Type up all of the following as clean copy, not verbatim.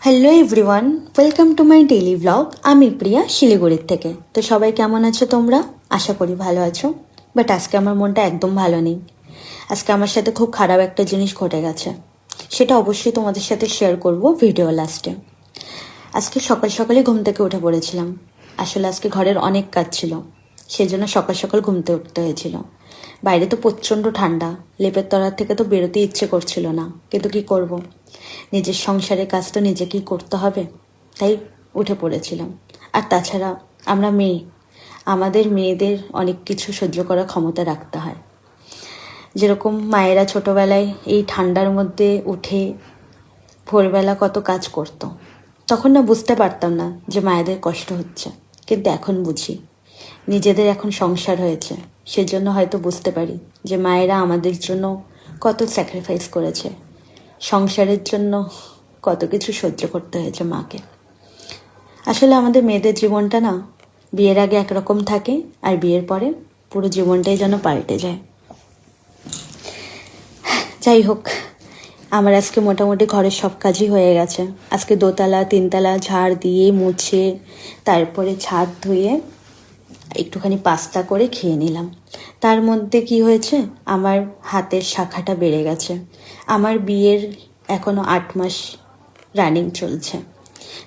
Hello everyone, welcome to my daily blog. আমি প্রিয়া, শিলিগুড়ির থেকে। তো সবাই কেমন আছো তোমরা? আশা করি ভালো আছো। বাট আজকে আমার মনটা একদম ভালো নেই। আজকে আমার সাথে খুব খারাপ একটা জিনিস ঘটে গেছে। সেটা অবশ্যই তোমাদের সাথে শেয়ার করব ভিডিও লাস্টে। আজকে সকাল সকালে ঘুম থেকে উঠে পড়েছিলাম। আসলে আজকে ঘরের অনেক কাজ ছিল, সেই জন্য সকাল সকাল ঘুমতে উঠতে হয়েছিল। বাইরে তো প্রচণ্ড ঠান্ডা, লেপের তলার থেকে তো বেরোতে ইচ্ছে করছিল না, কিন্তু কি করব, নিজের সংসারের কাজ তো নিজেকেই করতে হবে, তাই উঠে পড়েছিলাম। আর তাছাড়া আমরা মেয়ে, আমাদের মেয়েদের অনেক কিছু সহ্য করার ক্ষমতা রাখতে হয়। যেরকম মায়েরা ছোটোবেলায় এই ঠান্ডার মধ্যে উঠে ভোরবেলা কত কাজ করতো, তখন না বুঝতে পারতাম না যে মায়েদের কষ্ট হচ্ছে, কিন্তু এখন বুঝি। নিজেদের এখন সংসার হয়েছে, সেজন্য হয়তো বুঝতে পারি যে মায়েরা আমাদের জন্য কত স্যাক্রিফাইস করেছে, সংসারের জন্য কত কিছু সহ্য করতে হয়েছে মাকে। আসলে আমাদের মেয়েদের জীবনটা না বিয়ের আগে একরকম থাকে, আর বিয়ের পরে পুরো জীবনটাই যেন পাল্টে যায়। যাই হোক, আমার আজকে মোটামুটি ঘরের সব কাজই হয়ে গেছে। আজকে দোতলা তিনতলা ঝাড় দিয়ে মুছে, তারপরে ছাদ ধুয়ে একটুখানি পাস্তা করে খেয়ে নিলাম। তার মধ্যে কি হয়েছে, আমার হাতের শাখাটা বেড়ে গেছে। আমার বিয়ের এখনও 8 মাস রানিং চলছে,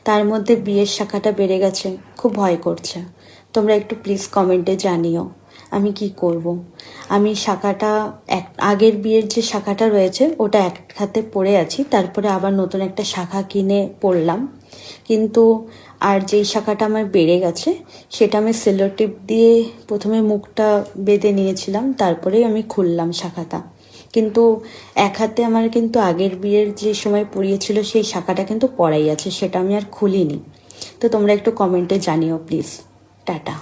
তার মধ্যে বিয়ের শাখাটা বেড়ে গেছে, খুব ভয় করছে। তোমরা একটু প্লিজ কমেন্টে জানিও আমি কি করব। আমি শাখাটা আগের বিয়ের যে শাখাটা রয়েছে ওটা এক হাতে পরে আছি, তারপরে আবার নতুন একটা শাখা কিনে পরলাম, কিন্তু আর যেই শাখাটা আমার বেড়ে গেছে সেটা আমি সেলো টিপ দিয়ে প্রথমে মুখটা বেঁধে নিয়েছিলাম, তারপরেই আমি খুললাম শাখাটা। কিন্তু এক হাতে আমার কিন্তু আগের বিয়ের যে সময় পরিয়েছিল সেই শাখাটা কিন্তু পরাই আছে, সেটা আমি আর খুলিনি। তো তোমরা একটু কমেন্টে জানিও প্লিজ। টাটা।